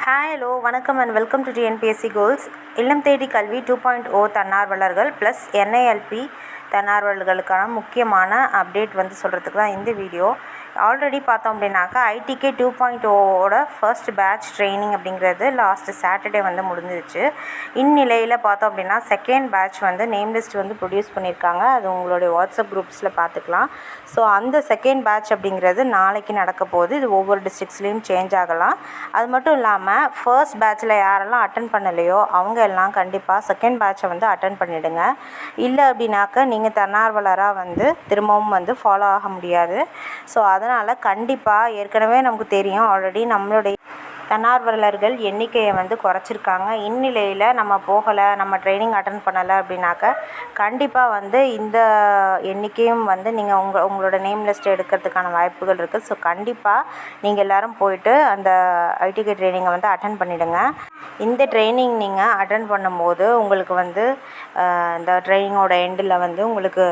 Hi hello வணக்கம் and welcome to TNPSC goals. இல்லம் தேடி கல்வி 2.0 தன்னார்வலர்கள் ப்ளஸ் என்ஐஎல்பி தன்னார்வலர்களுக்கான முக்கியமான அப்டேட் சொல்கிறதுக்கு தான் இந்த வீடியோ. ஆல்ரெடி பார்த்தோம் அப்படின்னாக்கா ஐடிகே 2.0ஓட ஃபர்ஸ்ட் பேட்ச் ட்ரைனிங் அப்படிங்கிறது லாஸ்ட் சாட்டர்டே முடிஞ்சிருச்சு. இந்நிலையில் பார்த்தோம் அப்படின்னா second batch name list produce பண்ணியிருக்காங்க. அது உங்களுடைய வாட்ஸ்அப் குரூப்ஸில் பார்த்துக்கலாம். ஸோ அந்த செகண்ட் பேட்ச் அப்படிங்கிறது நாளைக்கு நடக்க போகுது. இது ஒவ்வொரு டிஸ்ட்ரிக்ஸ்லேயும் சேஞ்ச் ஆகலாம். அது மட்டும் இல்லாமல் ஃபர்ஸ்ட் பேட்சில் யாரெல்லாம் அட்டன் பண்ணலையோ அவங்க எல்லாம் கண்டிப்பாக செகண்ட் பேட்சை அட்டன் பண்ணிவிடுங்க. இல்லை அப்படின்னாக்கா நீங்கள் தன்னார்வலராக திரும்பவும் ஃபாலோ ஆக முடியாது. ஸோ அதனால் கண்டிப்பாக ஏற்கனவே நமக்கு தெரியும், ஆல்ரெடி நம்மளுடைய தன்னார்வலர்கள் எண்ணிக்கையை குறைச்சிருக்காங்க. இந்நிலையில் நம்ம போகலை, நம்ம ட்ரைனிங் அட்டன் பண்ணலை அப்படின்னாக்கா கண்டிப்பாக இந்த எண்ணிக்கையும் நீங்கள் உங்களோட நேம் லிஸ்ட் எடுக்கிறதுக்கான வாய்ப்புகள் இருக்குது. ஸோ கண்டிப்பாக நீங்கள் எல்லோரும் போயிட்டு அந்த ஐடிகே ட்ரைனிங்கை அட்டன் பண்ணிவிடுங்க. இந்த ட்ரைனிங் நீங்கள் அட்டன் பண்ணும்போது உங்களுக்கு இந்த ட்ரைனிங்கோட எண்டில் உங்களுக்கு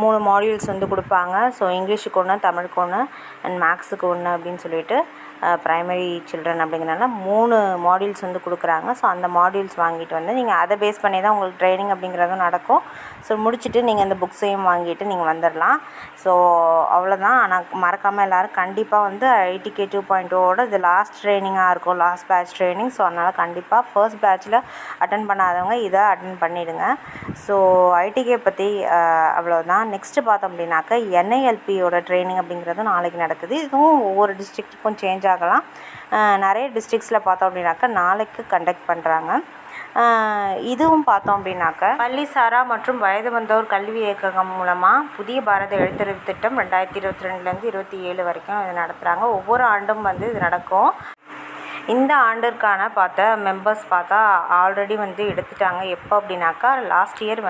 3 மாடியூல்ஸ் கொடுப்பாங்க. ஸோ இங்கிலீஷுக்கு 1, தமிழுக்கு 1 அண்ட் மேக்ஸுக்கு 1 அப்படின்னு சொல்லிட்டு ப்ரைமரி சில்ட்ரன் அப்படிங்கிறனால 3 மாடியூல்ஸ் கொடுக்குறாங்க. ஸோ அந்த மாடியூல்ஸ் வாங்கிட்டு நீங்கள் அதை பேஸ் பண்ணி தான் உங்களுக்கு ட்ரைனிங் அப்படிங்கிறதும் நடக்கும். ஸோ முடிச்சுட்டு நீங்கள் இந்த புக்ஸையும் வாங்கிட்டு நீங்கள் வந்துடலாம். ஸோ அவ்வளோதான். ஆனால் மறக்காமல் எல்லோரும் கண்டிப்பாக ஐடிகே 2.0ஓட இது லாஸ்ட் ட்ரைனிங்காக இருக்கும், லாஸ்ட் பேட்ச் ட்ரைனிங். ஸோ அதனால் கண்டிப்பாக ஃபர்ஸ்ட் பேட்சில் அட்டன் பண்ணாதவங்க இதை அட்டன் பண்ணிவிடுங்க. ஸோ ஐடிகே பற்றி அவ்வளோதான். நெக்ஸ்ட்டு பார்த்தோம் அப்படின்னாக்கா என்ஐஎல்பியோட ட்ரைனிங் அப்படிங்கிறதும் நாளைக்கு நடக்குது. இதுவும் ஒவ்வொரு டிஸ்ட்ரிக்ட்டுக்கும் சேஞ்ச் ஆகலாம். நிறைய டிஸ்ட்ரிக்ஸில் பார்த்தோம் அப்படின்னாக்கா நாளைக்கு கண்டக்ட் பண்ணுறாங்க. இதுவும் பார்த்தோம் அப்படின்னாக்கா பள்ளி சாரா மற்றும் வயது வந்தோர் கல்வி இயக்ககம் மூலமாக புதிய பாரத எழுத்தறிவு திட்டம் 2022லேருந்து 27 வரைக்கும் இது நடத்துகிறாங்க. ஒவ்வொரு ஆண்டும் இது நடக்கும். இந்த ஆண்டிற்கான மெம்பர்ஸ் ஆல்ரெடி எடுத்துட்டாங்க. எப்போ அப்படின்னாக்கா லாஸ்ட் இயர்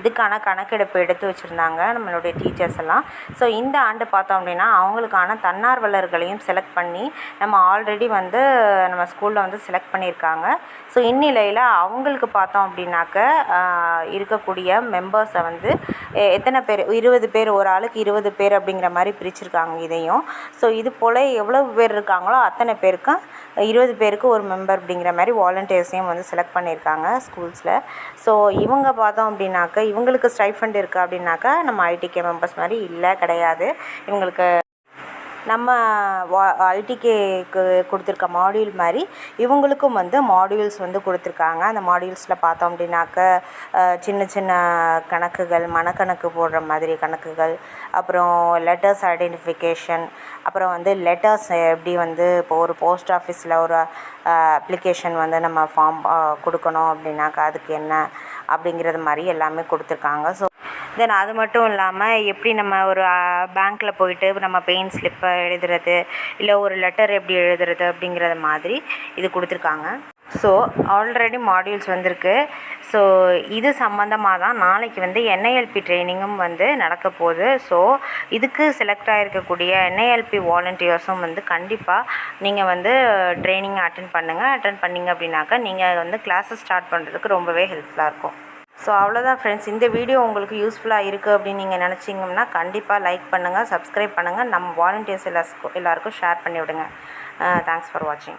இதுக்கான கணக்கெடுப்பு எடுத்து வச்சுருந்தாங்க நம்மளுடைய டீச்சர்ஸ் எல்லாம். ஸோ இந்த ஆண்டு பார்த்தோம் அப்படின்னா அவங்களுக்கான தன்னார்வலர்களையும் செலக்ட் பண்ணி நம்ம ஆல்ரெடி நம்ம ஸ்கூலில் செலக்ட் பண்ணியிருக்காங்க. ஸோ இந்நிலையில் அவங்களுக்கு பார்த்தோம் அப்படின்னாக்க இருக்கக்கூடிய மெம்பர்ஸை எத்தனை பேர், 20 பேர், ஒரு ஆளுக்கு 20 பேர் அப்படிங்கிற மாதிரி பிரிச்சுருக்காங்க இதையும். ஸோ இது போல் எவ்வளவு பேர் இருக்காங்களோ அத்தனை பேருக்கும் 20 பேருக்கு ஒரு மெம்பர் அப்படிங்கிற மாதிரி வாலண்டியர்ஸையும் செலக்ட் பண்ணியிருக்காங்க ஸ்கூல்ஸில். ஸோ இவங்க பார்த்தோம் அப்படின்னாக்கா இவங்களுக்கு ஸ்டைஃபண்ட் இருக்குது அப்படின்னாக்கா நம்ம ஐடிகே மெம்பர்ஸ் மாதிரி இல்லை, கிடையாது. இவங்களுக்கு நம்ம ஐடிகேக்கு கொடுத்துருக்க மாடியூல் மாதிரி இவங்களுக்கும் மாடியூல்ஸ் கொடுத்துருக்காங்க. அந்த மாடியூல்ஸில் பார்த்தோம் அப்படின்னாக்க சின்ன சின்ன கணக்குகள், மனக்கணக்கு போடுற மாதிரி கணக்குகள், அப்புறம் லெட்டர்ஸ் ஐடென்டிஃபிகேஷன், அப்புறம் லெட்டர்ஸ் எப்படி இப்போ ஒரு போஸ்ட் ஆஃபீஸில் ஒரு அப்ளிகேஷன் நம்ம ஃபார்ம் கொடுக்கணும் அப்படின்னாக்கா அதுக்கு என்ன அப்படிங்கிறது மாதிரி எல்லாமே கொடுத்துருக்காங்க. ஸோ தென் அது மட்டும் இல்லாமல் எப்படி நம்ம ஒரு பேங்க்கில் போயிட்டு நம்ம பெயின் ஸ்லிப்பை எழுதுறது, இல்லை ஒரு லெட்டர் எப்படி எழுதுறது அப்படிங்கிறது மாதிரி இது கொடுத்துருக்காங்க. ஸோ ஆல்ரெடி மாடியூல்ஸ் வந்திருக்கு. ஸோ இது சம்மந்தமாக தான் நாளைக்கு என்ஐஎல்பி ட்ரைனிங்கும் நடக்க போகுது. ஸோ இதுக்கு செலக்ட் ஆகிருக்கக்கூடிய என்ஐஎல்பி வாலண்டியர்ஸும் கண்டிப்பாக நீங்கள் ட்ரைனிங் அட்டன் பண்ணுங்கள். அட்டன் பண்ணிங்க அப்படின்னாக்கா நீங்கள் கிளாஸஸ் ஸ்டார்ட் பண்ணுறதுக்கு ரொம்பவே ஹெல்ப்ஃபுல்லாக இருக்கும். ஸோ அவ்வளோதான் ஃப்ரெண்ட்ஸ். இந்த வீடியோ உங்களுக்கு யூஸ்ஃபுல்லாக இருக்குது அப்படின்னு நீங்கள் நினச்சிங்கன்னா கண்டிப்பாக லைக் பண்ணுங்கள், சப்ஸ்கிரைப் பண்ணுங்கள், நம்ம வாலண்டியர்ஸ் எல்லாருக்கும் ஷேர் பண்ணி விடுங்க. தேங்க்ஸ் ஃபார் வாட்சிங்.